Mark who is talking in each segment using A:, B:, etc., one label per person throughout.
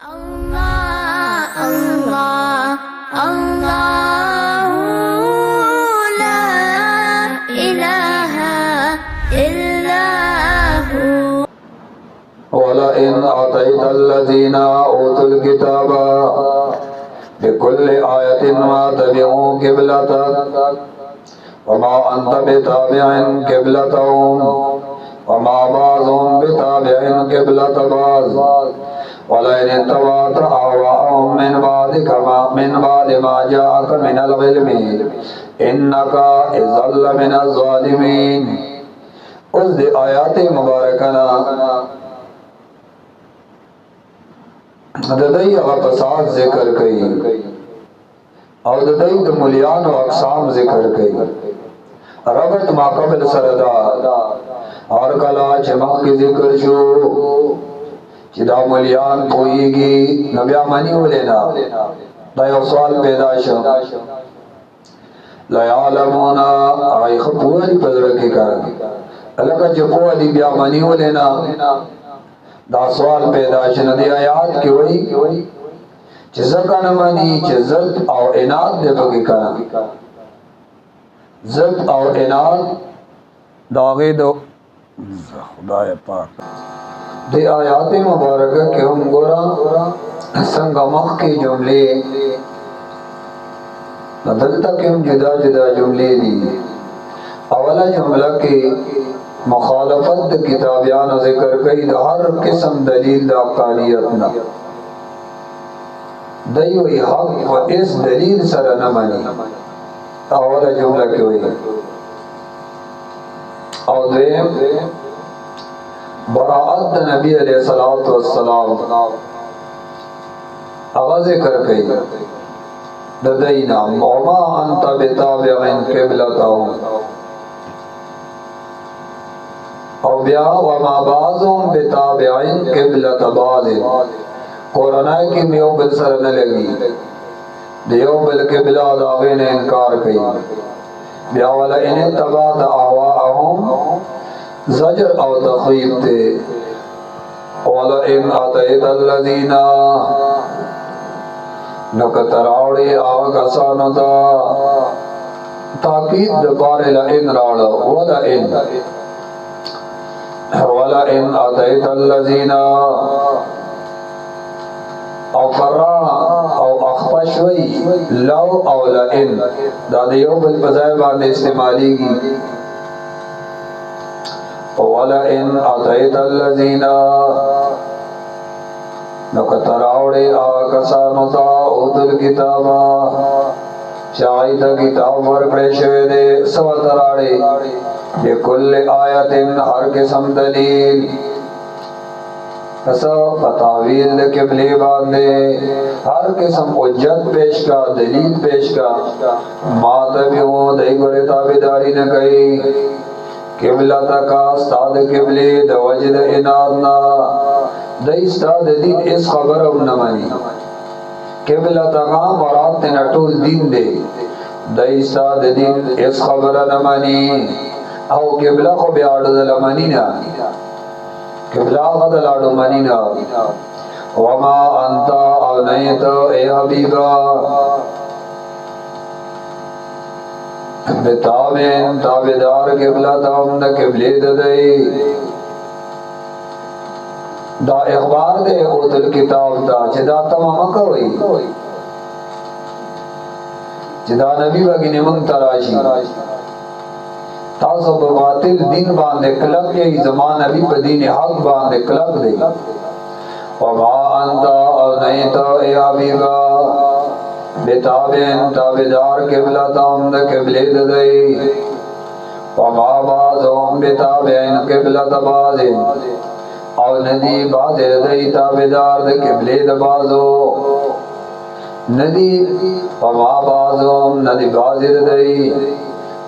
A: अल्लाह अल्लाह अल्लाहु ला इलाहा इल्लहु
B: वलइन आतैतल्लज़ीना ऊतुल किताबा बिकुल्लि आयतिन मा तबिऊ क़िब्लतक वमा अंत बिताबिइन क़िब्लतहुम वमा बाज़ुहुम बिताबिइन क़िब्लत बाज़ वलइन इत्तबअत अहवाअहुम मिन बादि मा जाअक मिनल इल्मि इन्नका इज़्ज़न लमिनज़ ज़ालिमीन। उस आयात मुबारकना ददई अक़साद ज़िक्र कई और ददई द मुलियान व अक़साम ज़िक्र कई रबत माक़बिल सरदा और कला चमक की ज़िक्र शो चिदा मुलियान पोईगी नबिया मनी हो लेना दायो सवाल पैदा शो लयालमोना आई खपूरी पजर के कर अलग जपो अली ब्या मनी हो लेना दा सवाल पैदा शन दे आयात की वही चिज़का न मनी चिज़त और इनाद दे बगी करा ज़त और इनाद दागे दो खुदाए पाक दे आयात मुबारक के हम गोरा संगमख के जुमले नदल तक हम जुदा जुदा जुमले दी अवला जुमला के मुखालफत किताबियान ज़िक्र कई हर किस्म दलील दाकानियत न दयो हक व इस दलील सर न मनी अवला जुमला के हुई और देम बराअत नबी अलैहिस्सलातु वस्सलाम आवाज़ कर कई ददईना वमा अंत बिताबिइन क़िब्लतहुम और ब्या वमा बाज़ुहुम बिताबिइन क़िब्लत बाज़ कुरान की मियो बिल सर न लगी दियो बिल क़िबला दावे ने इनकार कई ब्या वाला इन्हें तबाद अहवाअहुम ज़जर और तख़वीब थे वाला इन आतैतल्लज़ीना नकतराउड़ी आगसानदा ताकीद दबारे ला इन राड़ा वाला इन आतैतल्लज़ीना और फर्रा और अखफशवई लव और ला इन दादियों बिल बजाय बांधे इस्तेमाली की वाला इन आतैतल्लज़ीना नकतराउड़े आकसानुता उतुल किताबा शाहिद किताब वर्कड़े शवेदे सवतराड़े बिकुल्लि आयतिन हर किस्म दलील ऐसा बतावील क़िबले बांधे हर किस्म उज्जत पेश का दलील पेश का मातबियों दई गुरे ताबेदारी न गई क़िबला तका स्ताद क़िबले दवजद इनादना दई स्ताद दीन इस खबर अब न मनी क़िबला तका मराद ते नटूल दीन दे दई स्ताद दीन इस खबर न मनी औ क़िबला को बियाड़ दल मनी ना क़िबला गदल आड़ो मनी ना वमा अंता और नहीं तो ए हबीबा बिताबिन ताबेदार क़िबला तम न क़िबले ददई दा इखबार दे उतुल किताब दा चिदा तमाम कवई चिदा नबी वगी निमन तराशी तासो बातिल दिन बांधे कलक यही ज़मान नबी पर दीन हक बांधे कलक दे वमा अंता और नहीं तो ए हबीबा बिताबिन ताबेदार क़िबला तम न क़िबले ददई वमा बाज़ुहुम बिताबिइन क़िब्लत बाज़िन और नदी बाज़ दई ताबेदार द क़िबले द बाज़ो नदी वमा बाज़ुहुम नदी बाज़ दई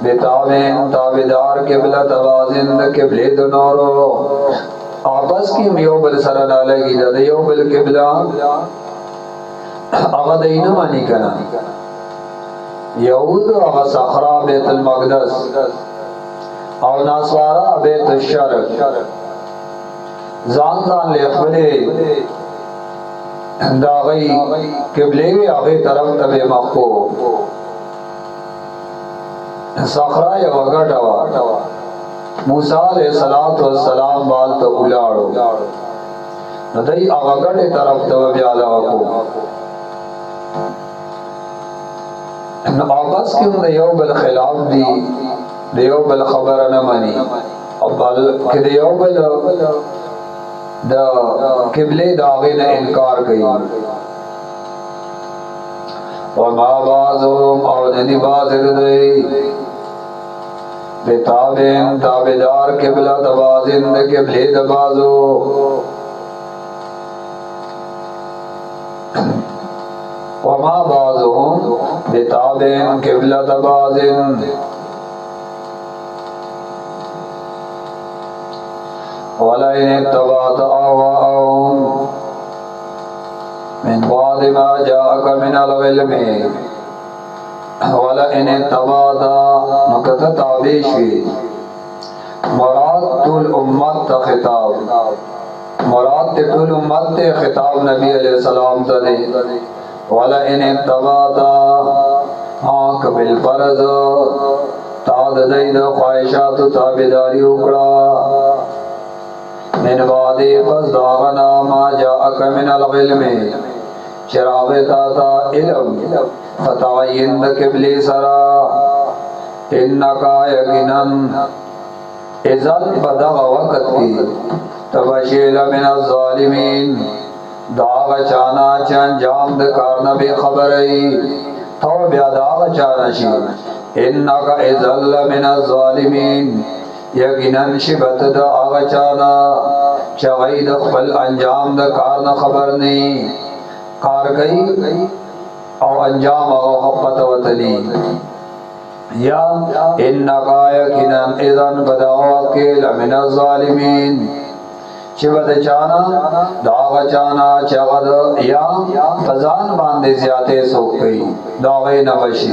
B: बिताबिइन ताबेदार क़िब्लत बाज़िन द क़िबले द नौरो आपस की मियो बिल सरन अलगी दयो बिल क़िबला आगा दई न मानी कना यहूद आगा सखरा बैतुल मक़दस और नासवारा बैतुल शर्क़ जान जान ले खबले दागई किबले आगे तरफ तबे मक्को सखरा या वगटवा मूसा अलैहिस्सलातु वस्सलाम बाल तो उलाड़ो नदई अगगटे तरफ तब ब्याला को आपस के देयो बल खिलाफ दी देयो बल खबर न मनी अब बल के देयो बल द किबले दागे ने इनकार कई और माँ बाज़ुम और नदी बाज़िर दई बेताबें ताबेदार किबला दबाजिंद किबले दबाजो वमा बाज़ुम बेताबें किबला दबाजिंद वलइन तबात आवाओं मिन बाद मा जाअक मिनल इल्मी वलइन तबाता नुकत ताबीशी मुराद तुल उम्मत खिताब मुराद तुल उम्मत खिताब नबी अलैहि सलाम तले वलइन तबाता हाँ कबिल फर्ज ताद दईद ख्वाहिशात ताबेदारी उकड़ा मिन बादे बस दागना मा जाअक मिनल इल्मी चिराग ताता इल्म फतायिन किबली सरा इन्नका यकीनन इज़ल बदग वक़्त की तबशील मिन ज़ालिमीन दाग चाना चन जाम द कारना बेखबरई तो ब्यादाग चानशी इन्नका इज़ल मिन ज़ालिमीन यकीनन शिबत द आग चाना चगई द खल अंजाम द कारना खबर नहीं कार गई और अंजाम और वतनी या इन्नका यकीनन इज़न बदावकिल मिन ज़ालिमीन चिबद चाना दाग चाना चगद या फजान बांधे ज़्यादा सोख गई दागे नवशी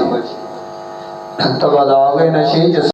B: तब दागे नशी